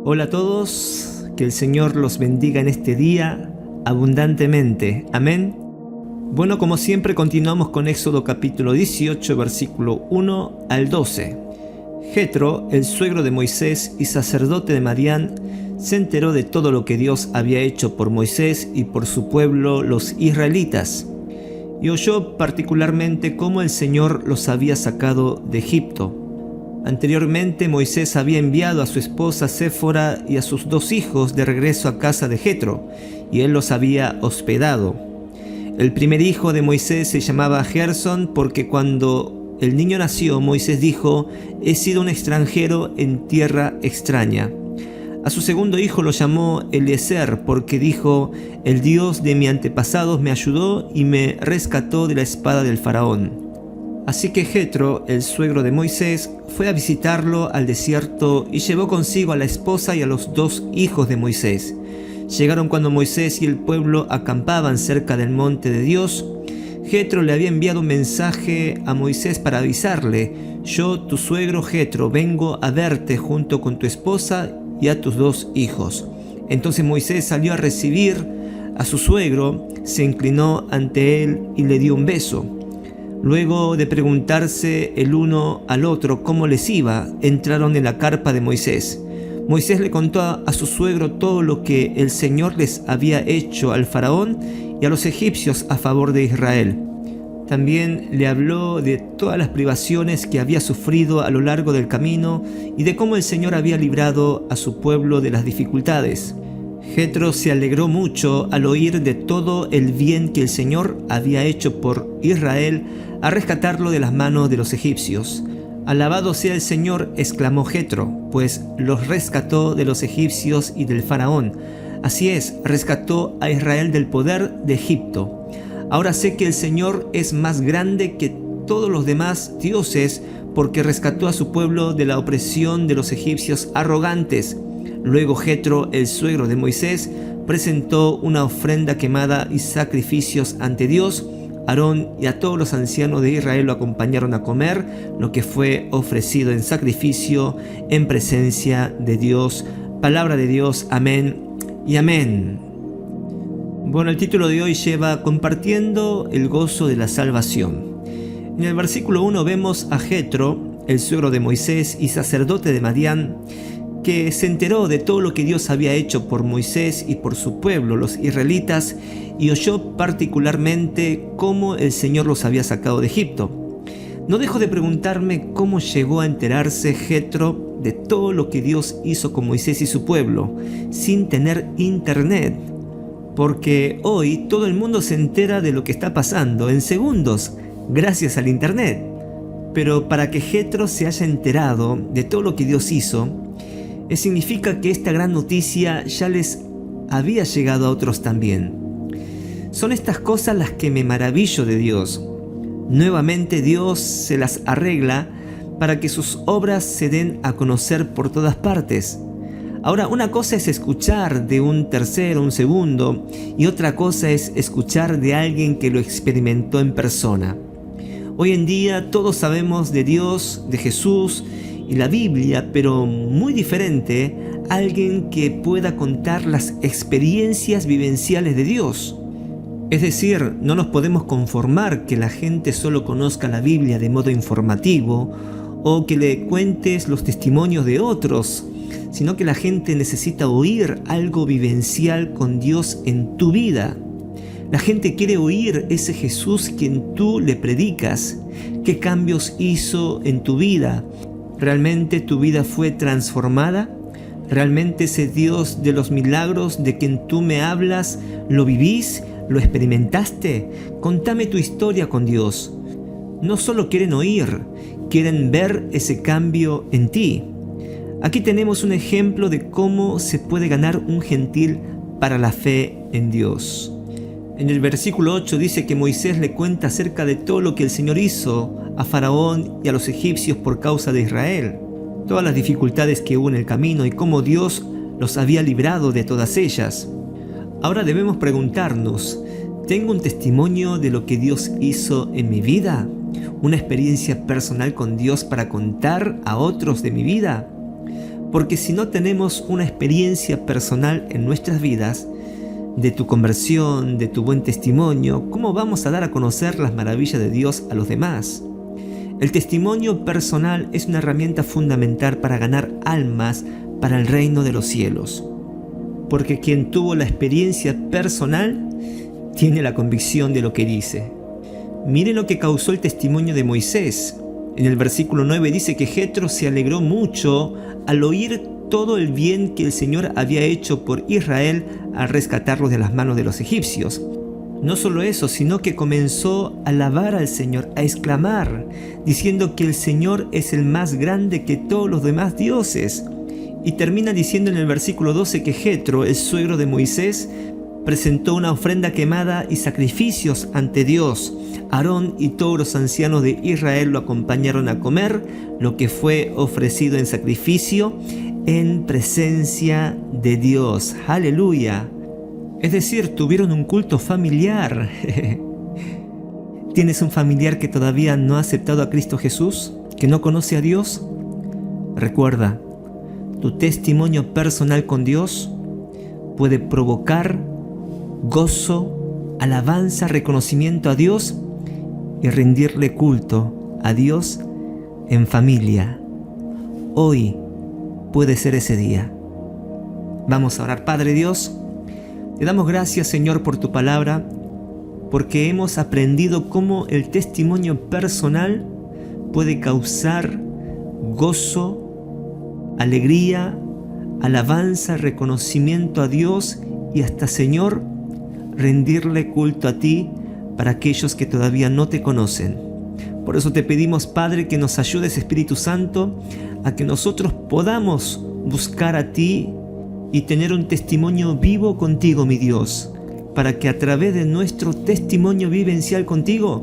Hola a todos, que el Señor los bendiga en este día abundantemente. Amén. Bueno, como siempre continuamos con Éxodo capítulo 18, versículo 1 al 12. Jetro, el suegro de Moisés y sacerdote de Madián, se enteró de todo lo que Dios había hecho por Moisés y por su pueblo, los israelitas, y oyó particularmente cómo el Señor los había sacado de Egipto. Anteriormente Moisés había enviado a su esposa Séfora y a sus 2 hijos de regreso a casa de Jetro, y él los había hospedado. El primer hijo de Moisés se llamaba Gersón, porque cuando el niño nació, Moisés dijo: «He sido un extranjero en tierra extraña». A su segundo hijo lo llamó Eliezer, porque dijo: «El Dios de mis antepasados me ayudó y me rescató de la espada del faraón». Así que Jetro, el suegro de Moisés, fue a visitarlo al desierto y llevó consigo a la esposa y a los 2 hijos de Moisés. Llegaron cuando Moisés y el pueblo acampaban cerca del monte de Dios. Jetro le había enviado un mensaje a Moisés para avisarle: «Yo, tu suegro Jetro, vengo a verte junto con tu esposa y a tus 2 hijos». Entonces Moisés salió a recibir a su suegro, se inclinó ante él y le dio un beso. Luego de preguntarse el uno al otro cómo les iba, entraron en la carpa de Moisés. Moisés le contó a su suegro todo lo que el Señor les había hecho al faraón y a los egipcios a favor de Israel. También le habló de todas las privaciones que había sufrido a lo largo del camino y de cómo el Señor había librado a su pueblo de las dificultades. Jetro se alegró mucho al oír de todo el bien que el Señor había hecho por Israel a rescatarlo de las manos de los egipcios. «Alabado sea el Señor», exclamó Jetro, «pues los rescató de los egipcios y del faraón. Así es, rescató a Israel del poder de Egipto. Ahora sé que el Señor es más grande que todos los demás dioses, porque rescató a su pueblo de la opresión de los egipcios arrogantes». Luego Jetro, el suegro de Moisés, presentó una ofrenda quemada y sacrificios ante Dios. Aarón y a todos los ancianos de Israel lo acompañaron a comer lo que fue ofrecido en sacrificio en presencia de Dios. Palabra de Dios, amén y amén. Bueno, el título de hoy lleva «Compartiendo el gozo de la salvación». En el versículo 1 vemos a Jetro, el suegro de Moisés y sacerdote de Madián, que se enteró de todo lo que Dios había hecho por Moisés y por su pueblo, los israelitas, y oyó particularmente cómo el Señor los había sacado de Egipto. No dejo de preguntarme cómo llegó a enterarse Jetro de todo lo que Dios hizo con Moisés y su pueblo, sin tener internet. Porque hoy todo el mundo se entera de lo que está pasando en segundos, gracias al internet. Pero para que Jetro se haya enterado de todo lo que Dios hizo, significa que esta gran noticia ya les había llegado a otros también. Son estas cosas las que me maravillo de Dios. Nuevamente Dios se las arregla para que sus obras se den a conocer por todas partes. Ahora, una cosa es escuchar de un tercero, un segundo, y otra cosa es escuchar de alguien que lo experimentó en persona. Hoy en día todos sabemos de Dios, de Jesús y la Biblia, pero muy diferente alguien que pueda contar las experiencias vivenciales de Dios. Es decir, no nos podemos conformar que la gente solo conozca la Biblia de modo informativo o que le cuentes los testimonios de otros, sino que la gente necesita oír algo vivencial con Dios en tu vida. La gente quiere oír ese Jesús quien tú le predicas, qué cambios hizo en tu vida. ¿Realmente tu vida fue transformada? ¿Realmente ese Dios de los milagros de quien tú me hablas, lo vivís? ¿Lo experimentaste? Contame tu historia con Dios. No solo quieren oír, quieren ver ese cambio en ti. Aquí tenemos un ejemplo de cómo se puede ganar un gentil para la fe en Dios. En el versículo 8 dice que Moisés le cuenta acerca de todo lo que el Señor hizo a Faraón y a los egipcios por causa de Israel, todas las dificultades que hubo en el camino y cómo Dios los había librado de todas ellas. Ahora debemos preguntarnos, ¿tengo un testimonio de lo que Dios hizo en mi vida? ¿Una experiencia personal con Dios para contar a otros de mi vida? Porque si no tenemos una experiencia personal en nuestras vidas, de tu conversión, de tu buen testimonio, ¿cómo vamos a dar a conocer las maravillas de Dios a los demás? El testimonio personal es una herramienta fundamental para ganar almas para el reino de los cielos. Porque quien tuvo la experiencia personal tiene la convicción de lo que dice. Miren lo que causó el testimonio de Moisés. En el versículo 9 dice que Jetro se alegró mucho al oír todo el bien que el Señor había hecho por Israel al rescatarlos de las manos de los egipcios. No solo eso, sino que comenzó a alabar al Señor, a exclamar, diciendo que el Señor es el más grande que todos los demás dioses. Y termina diciendo en el versículo 12 que Jetro, el suegro de Moisés, presentó una ofrenda quemada y sacrificios ante Dios. Aarón y todos los ancianos de Israel lo acompañaron a comer lo que fue ofrecido en sacrificio en presencia de Dios. ¡Aleluya! Es decir, tuvieron un culto familiar. ¿Tienes un familiar que todavía no ha aceptado a Cristo Jesús? ¿Que no conoce a Dios? Recuerda, tu testimonio personal con Dios puede provocar gozo, alabanza, reconocimiento a Dios y rendirle culto a Dios en familia. Hoy puede ser ese día. Vamos a orar. Padre Dios, te damos gracias, Señor, por tu palabra, porque hemos aprendido cómo el testimonio personal puede causar gozo, alegría, alabanza, reconocimiento a Dios y hasta, Señor, rendirle culto a ti para aquellos que todavía no te conocen. Por eso te pedimos, Padre, que nos ayudes, Espíritu Santo, a que nosotros podamos buscar a ti y tener un testimonio vivo contigo, mi Dios, para que a través de nuestro testimonio vivencial contigo,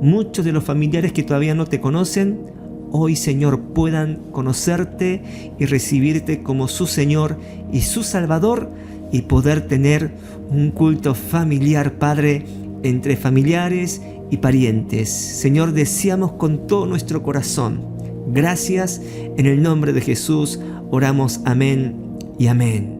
muchos de los familiares que todavía no te conocen, hoy, Señor, puedan conocerte y recibirte como su Señor y su Salvador y poder tener un culto familiar, Padre, entre familiares y parientes. Señor, deseamos con todo nuestro corazón. Gracias, en el nombre de Jesús oramos. Amén y amén.